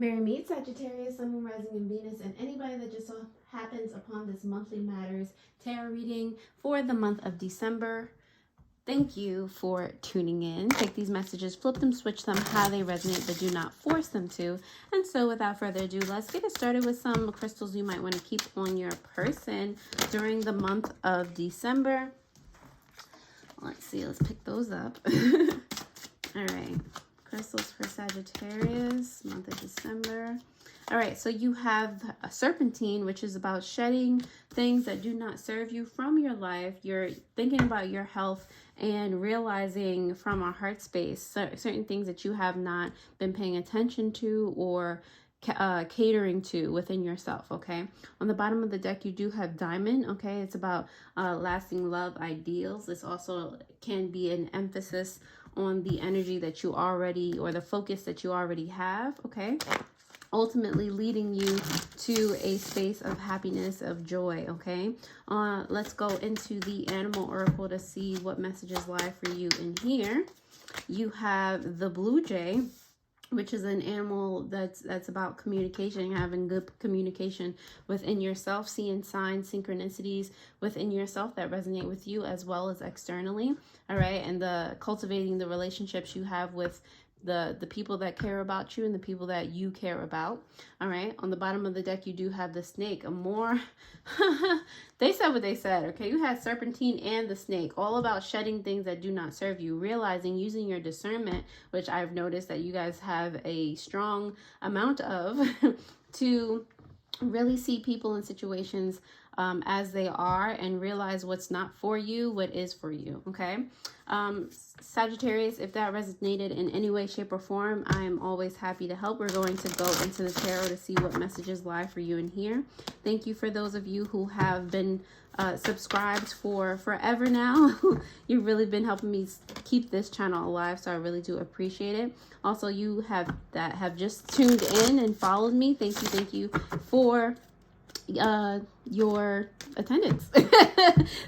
Merry meet Sagittarius, Sun, Moon, Rising, and Venus, and anybody that just so happens upon this monthly matters tarot reading for the month of December. Thank you for tuning in. Take these messages, flip them, switch them how they resonate, but do not force them to. And so without further ado, let's get it started with some crystals you might want to keep on your person during the month of December. Let's see, let's pick those up. All right. Crystals for Sagittarius, month of December. All right, so you have a serpentine, which is about shedding things that do not serve you from your life. You're thinking about your health and realizing from a heart space certain things that you have not been paying attention to or catering to within yourself. Okay, on the bottom of the deck you do have diamond. Okay, it's about lasting love ideals. This also can be an emphasis on the energy that you already, or the focus that you already have. Okay, ultimately leading you to a space of happiness, of joy. Okay, let's go into the animal oracle to see what messages lie for you in here. You have the blue jay, which is an animal that's about communication, having good communication within yourself, seeing signs, synchronicities within yourself that resonate with you as well as externally. All right, and the cultivating the relationships you have with the people that care about you and the people that you care about. All right, on the bottom of the deck you do have the snake. A more they said what they said. Okay, you had serpentine and the snake, all about shedding things that do not serve you, realizing, using your discernment, which I've noticed that you guys have a strong amount of to really see people and situations as they are and realize what's not for you, what is for you. Okay, Sagittarius, if that resonated in any way, shape, or form, I am always happy to help. We're going to go into the tarot to see what messages lie for you in here. Thank you for those of you who have been subscribed for forever now. You've really been helping me keep this channel alive, so I really do appreciate it. Also, you have just tuned in and followed me. Thank you for your attendance.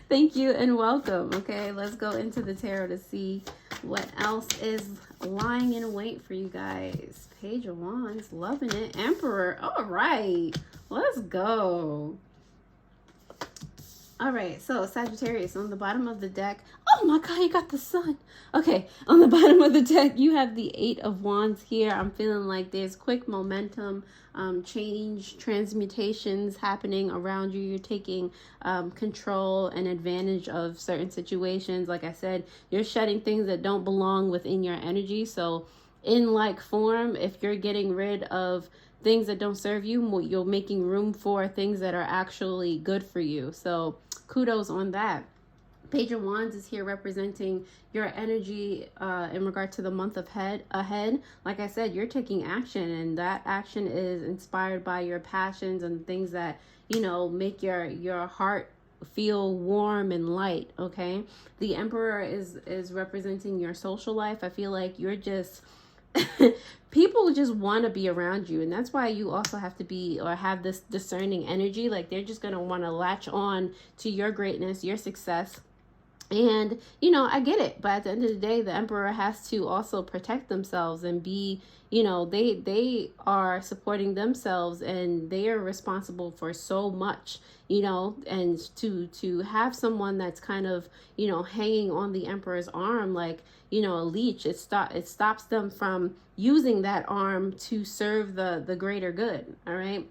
Thank you and welcome. Okay, let's go into the tarot to see what else is lying in wait for you guys. Page of Wands, loving it. Emperor, all right, let's go. All right, so Sagittarius, on the bottom of the deck, oh my god, you got the sun. Okay, on the bottom of the deck you have the 8 of Wands here. I'm feeling like there's quick momentum, change, transmutations happening around you. You're taking control and advantage of certain situations. Like I said, you're shedding things that don't belong within your energy. So in like form, if you're getting rid of things that don't serve you, you're making room for things that are actually good for you. So kudos on that. Page of Wands is here representing your energy in regard to the month ahead. Like I said, you're taking action, and that action is inspired by your passions and things that, you know, make your heart feel warm and light. Okay, the Emperor is representing your social life. I feel like you're just people just want to be around you, and that's why you also have to be, or have this discerning energy. Like they're just going to want to latch on to your greatness, your success. And, you know, I get it. But at the end of the day, the Emperor has to also protect themselves and be, you know, they are supporting themselves and they are responsible for so much, you know, and to have someone that's kind of, you know, hanging on the Emperor's arm, like, you know, a leech, it stops them from using that arm to serve the greater good. All right.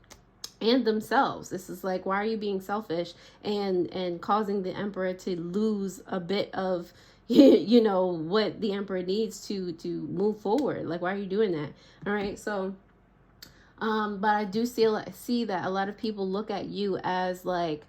And themselves. This is like, why are you being selfish and causing the Emperor to lose a bit of, you know, what the Emperor needs to move forward? Like, why are you doing that? All right, so but I do see that a lot of people look at you as like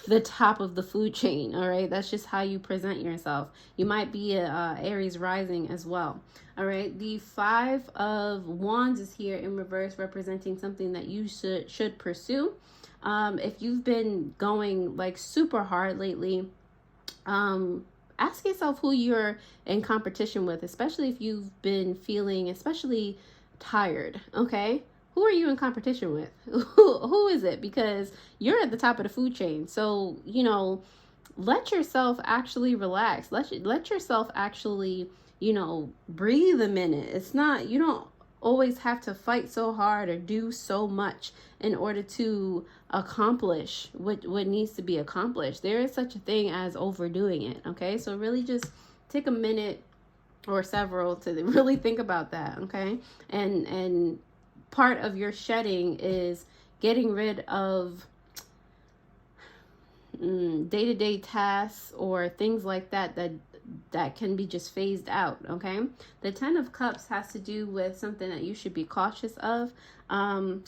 the top of the food chain. All right, that's just how you present yourself. You might be a Aries rising as well. All right, the 5 of Wands is here in reverse, representing something that you should pursue. If you've been going like super hard lately, ask yourself who you're in competition with, especially if you've been feeling especially tired. Okay, who are you in competition with? Who is it? Because you're at the top of the food chain. So, you know, let yourself actually relax. Let yourself actually, you know, breathe a minute. It's not, you don't always have to fight so hard or do so much in order to accomplish what needs to be accomplished. There is such a thing as overdoing it. Okay, so really just take a minute or several to really think about that. Okay, and part of your shedding is getting rid of day-to-day tasks or things like that can be just phased out. Okay, the 10 of Cups has to do with something that you should be cautious of, and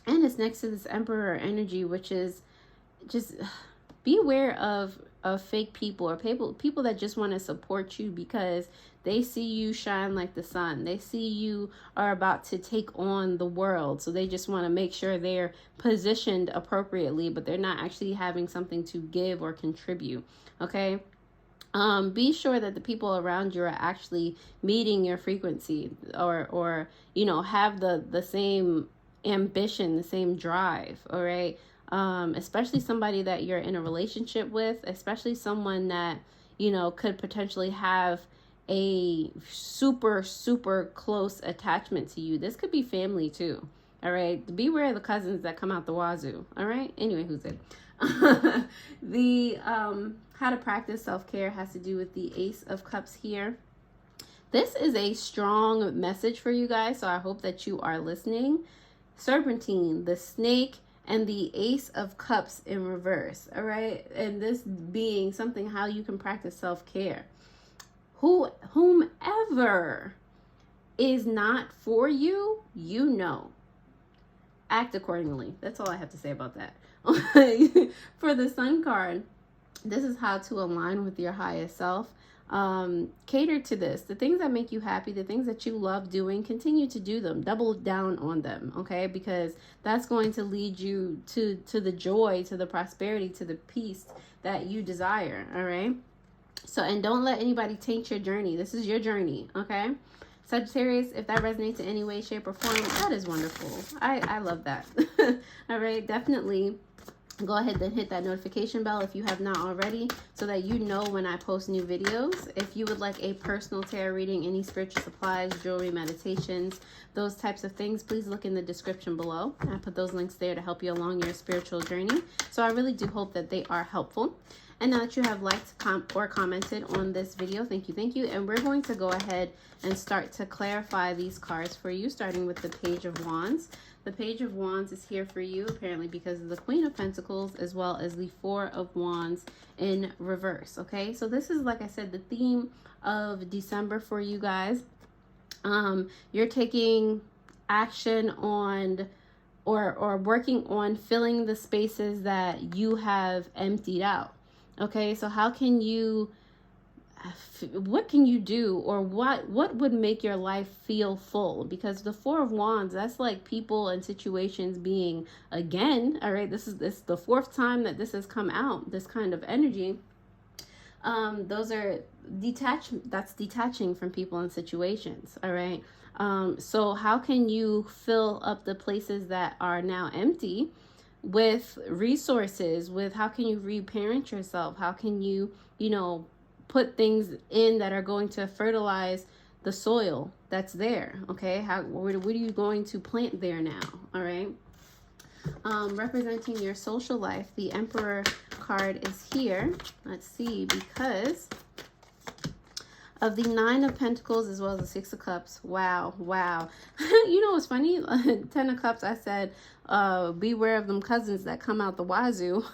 it's next to this Emperor energy, which is just beware of fake people or people that just want to support you because they see you shine like the sun. They see you are about to take on the world. So they just want to make sure they're positioned appropriately, but they're not actually having something to give or contribute. Okay. Be sure that the people around you are actually meeting your frequency or you know, have the same ambition, the same drive. All right. Especially somebody that you're in a relationship with, especially someone that, you know, could potentially have a super, super close attachment to you. This could be family too. All right. Beware of the cousins that come out the wazoo. All right. Anyway, who's it? The how to practice self-care has to do with the Ace of Cups here. This is a strong message for you guys, so I hope that you are listening. Serpentine, the snake, and the Ace of Cups in reverse. All right, and this being something how you can practice self-care. Whomever is not for you, you know, act accordingly. That's all I have to say about that. For the Sun card, this is how to align with your highest self. Cater to this. The things that make you happy, the things that you love doing, continue to do them. Double down on them, okay? Because that's going to lead you to the joy, to the prosperity, to the peace that you desire, all right? So, and don't let anybody taint your journey. This is your journey, okay? Sagittarius, if that resonates in any way, shape, or form, that is wonderful. I love that. All right, definitely go ahead and hit that notification bell if you have not already, so that you know when I post new videos. If you would like a personal tarot reading, any spiritual supplies, jewelry, meditations, those types of things, please look in the description below. I put those links there to help you along your spiritual journey. So I really do hope that they are helpful. And now that you have liked or commented on this video, thank you. And we're going to go ahead and start to clarify these cards for you, starting with the Page of Wands. The Page of Wands is here for you, apparently, because of the Queen of Pentacles, as well as the Four of Wands in reverse, okay? So this is, like I said, the theme of December for you guys. You're taking action on or working on filling the spaces that you have emptied out. Okay, so how can you, what can you do, or what would make your life feel full? Because the Four of Wands, that's like people and situations being, again, all right, this is the fourth time that this has come out, this kind of energy. Those are detaching from people and situations, all right? So how can you fill up the places that are now empty with resources, with how can you reparent yourself? How can you, you know, put things in that are going to fertilize the soil that's there, okay? What are you going to plant there now, all right? Representing your social life, the Emperor card is here. Let's see, because of the Nine of Pentacles as well as the Six of Cups. Wow. You know what's funny? 10 of Cups, I said, beware of them cousins that come out the wazoo.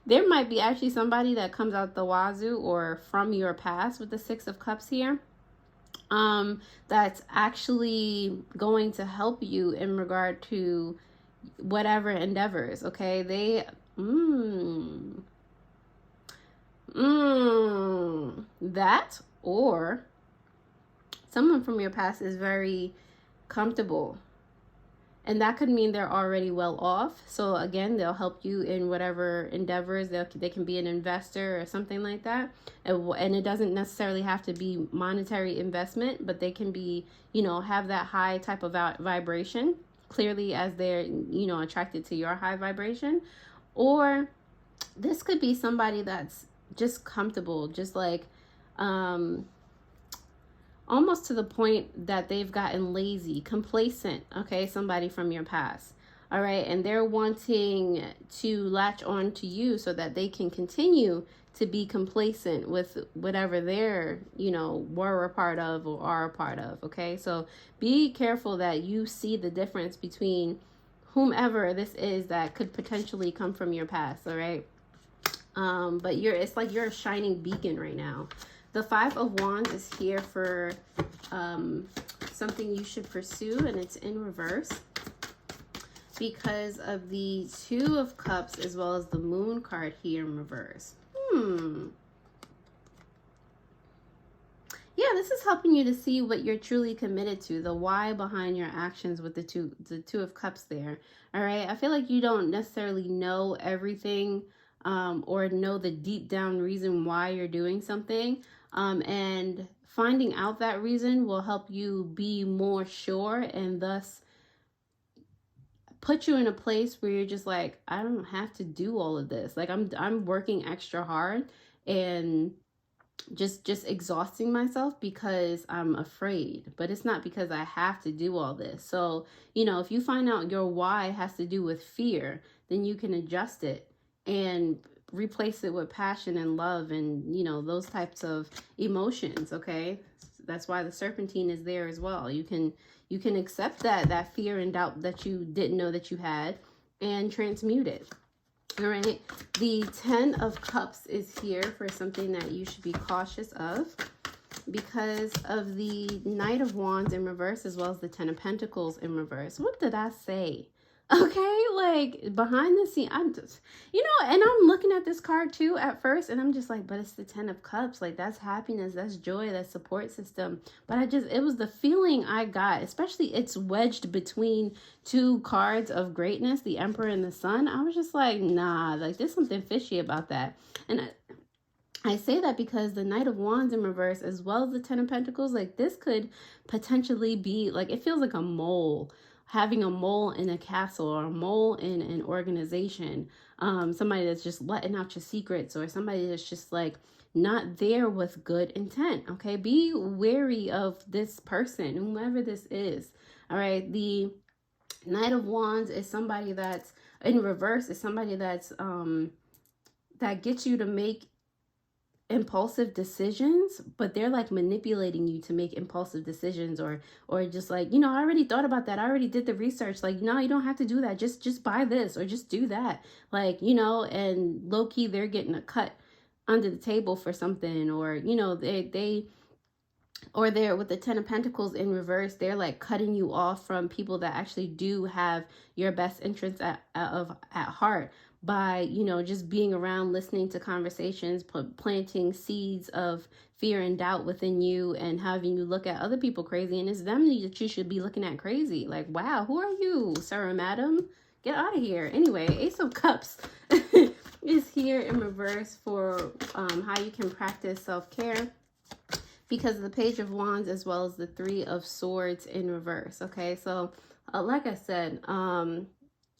There might be actually somebody that comes out the wazoo or from your past with the Six of Cups here. That's actually going to help you in regard to whatever endeavors, okay? They, that, or someone from your past is very comfortable, and that could mean they're already well off. So again, they'll help you in whatever endeavors. They can be an investor or something like that, and it doesn't necessarily have to be monetary investment, but they can be, you know, have that high type of vibration, clearly, as they're, you know, attracted to your high vibration. Or this could be somebody that's just comfortable, just like almost to the point that they've gotten lazy, complacent, okay, somebody from your past. All right, and they're wanting to latch on to you so that they can continue to be complacent with whatever they're, you know, were a part of or are a part of, okay? So be careful that you see the difference between whomever this is that could potentially come from your past, all right? But it's like you're a shining beacon right now. The Five of Wands is here for something you should pursue, and it's in reverse because of the Two of Cups as well as the Moon card here in reverse. Yeah, this is helping you to see what you're truly committed to, the why behind your actions with the two of Cups there. All right, I feel like you don't necessarily know everything or know the deep down reason why you're doing something. And finding out that reason will help you be more sure and thus put you in a place where you're just like, I don't have to do all of this. Like I'm working extra hard and just exhausting myself because I'm afraid, but it's not because I have to do all this. So, you know, if you find out your why has to do with fear, then you can adjust it and replace it with passion and love and, you know, those types of emotions. Okay, that's why the serpentine is there as well. You can accept that fear and doubt that you didn't know that you had and transmute it. All right, the Ten of Cups is here for something that you should be cautious of because of the Knight of Wands in reverse as well as the Ten of Pentacles in reverse. What did I say? Okay, like behind the scene, I'm just, you know, and I'm looking at this card too at first and I'm just like, but it's the Ten of Cups. Like that's happiness, that's joy, that's support system. But it was the feeling I got, especially it's wedged between two cards of greatness, the Emperor and the Sun. I was just like, nah, like there's something fishy about that. And I say that because the Knight of Wands in reverse as well as the Ten of Pentacles, like this could potentially be like, it feels like a mole. Having a mole in a castle or a mole in an organization, somebody that's just letting out your secrets or somebody that's just like not there with good intent. Okay, be wary of this person, whomever this is. All right, the Knight of Wands is somebody that's in reverse, is somebody that's that gets you to make impulsive decisions, but they're like manipulating you to make impulsive decisions or just like, you know, I already thought about that, I already did the research, like, no, you don't have to do that, just buy this or just do that, like, you know, and low-key they're getting a cut under the table for something, or, you know, or they're with the Ten of Pentacles in reverse, they're like cutting you off from people that actually do have your best interests at heart by, you know, just being around, listening to conversations, planting seeds of fear and doubt within you and having you look at other people crazy. And it's them that you should be looking at crazy. Like, wow, who are you, sir or madam? Get out of here. Anyway, Ace of Cups is here in reverse for how you can practice self-care, because of the Page of Wands as well as the Three of Swords in reverse. Okay, so like I said, I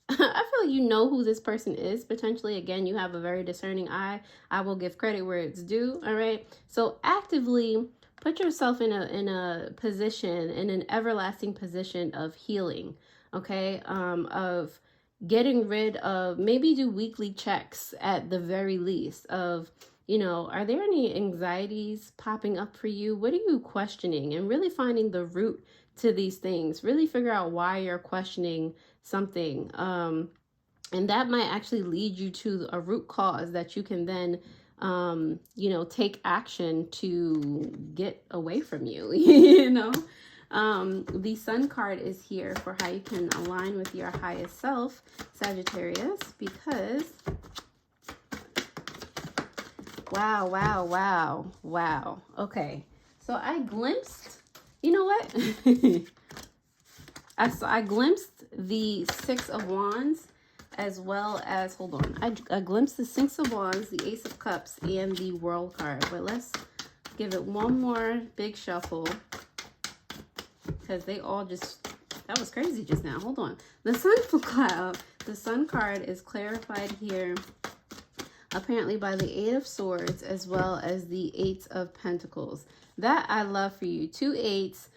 feel like you know who this person is potentially. Again, you have a very discerning eye. I will give credit where it's due. All right, so actively put yourself in a position, in an everlasting position of healing. Okay, of getting rid of, maybe do weekly checks at the very least of, you know, are there any anxieties popping up for you? What are you questioning? And really finding the root to these things. Really figure out why you're questioning something. And that might actually lead you to a root cause that you can then, you know, take action to get away from you, you know. The Sun card is here for how you can align with your highest self, Sagittarius, because wow. Okay, so I glimpsed, you know what? I glimpsed the Six of Wands as well as, hold on, I glimpsed the Six of Wands, the Ace of Cups, and the World card. But let's give it one more big shuffle because they all just, that was crazy just now. Hold on. The Sun cloud, the Sun card is clarified here apparently by the Eight of Swords as well as the Eight of Pentacles. That I love for you. 2 8s.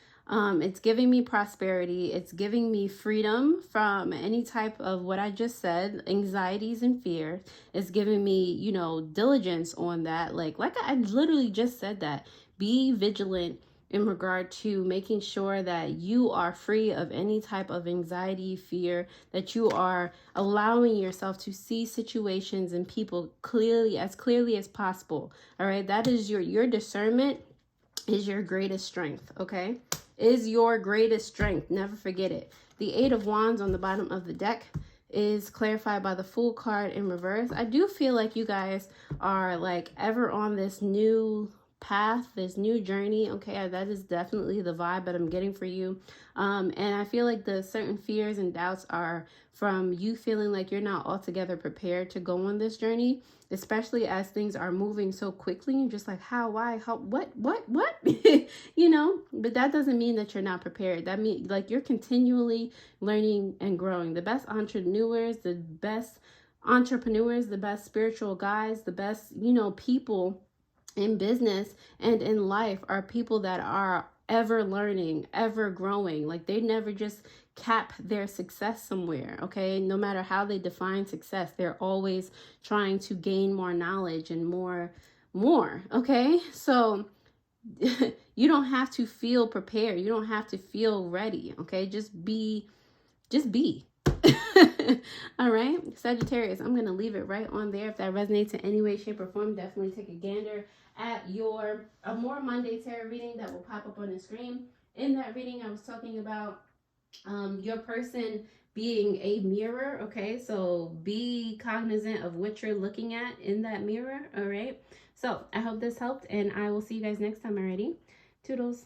It's giving me prosperity. It's giving me freedom from any type of what I just said, anxieties and fear. It's giving me, you know, diligence on that. Like I literally just said that. Be vigilant in regard to making sure that you are free of any type of anxiety, fear, that you are allowing yourself to see situations and people clearly as possible. All right, that is your discernment is your greatest strength. Okay, is your greatest strength. Never forget it. The Eight of Wands on the bottom of the deck is clarified by the Fool card in reverse. I do feel like you guys are like ever on this new path, this new journey. Okay, that is definitely the vibe that I'm getting for you. And I feel like the certain fears and doubts are from you feeling like you're not altogether prepared to go on this journey, especially as things are moving so quickly. You're just like, how, why, how, what, you know, but that doesn't mean that you're not prepared. That means like you're continually learning and growing. The best entrepreneurs, the best spiritual guys, the best, you know, people in business and in life are people that are ever learning, ever growing. Like they never just cap their success somewhere. Okay, no matter how they define success, they're always trying to gain more knowledge and more. Okay, so you don't have to feel prepared, you don't have to feel ready. Okay, just be. All right, Sagittarius, I'm going to leave it right on there. If that resonates in any way, shape, or form, definitely take a gander at your More Monday tarot reading that will pop up on the screen. In that reading, I was talking about your person being a mirror. Okay, so be cognizant of what you're looking at in that mirror. All right, so I hope this helped, and I will see you guys next time already. Toodles.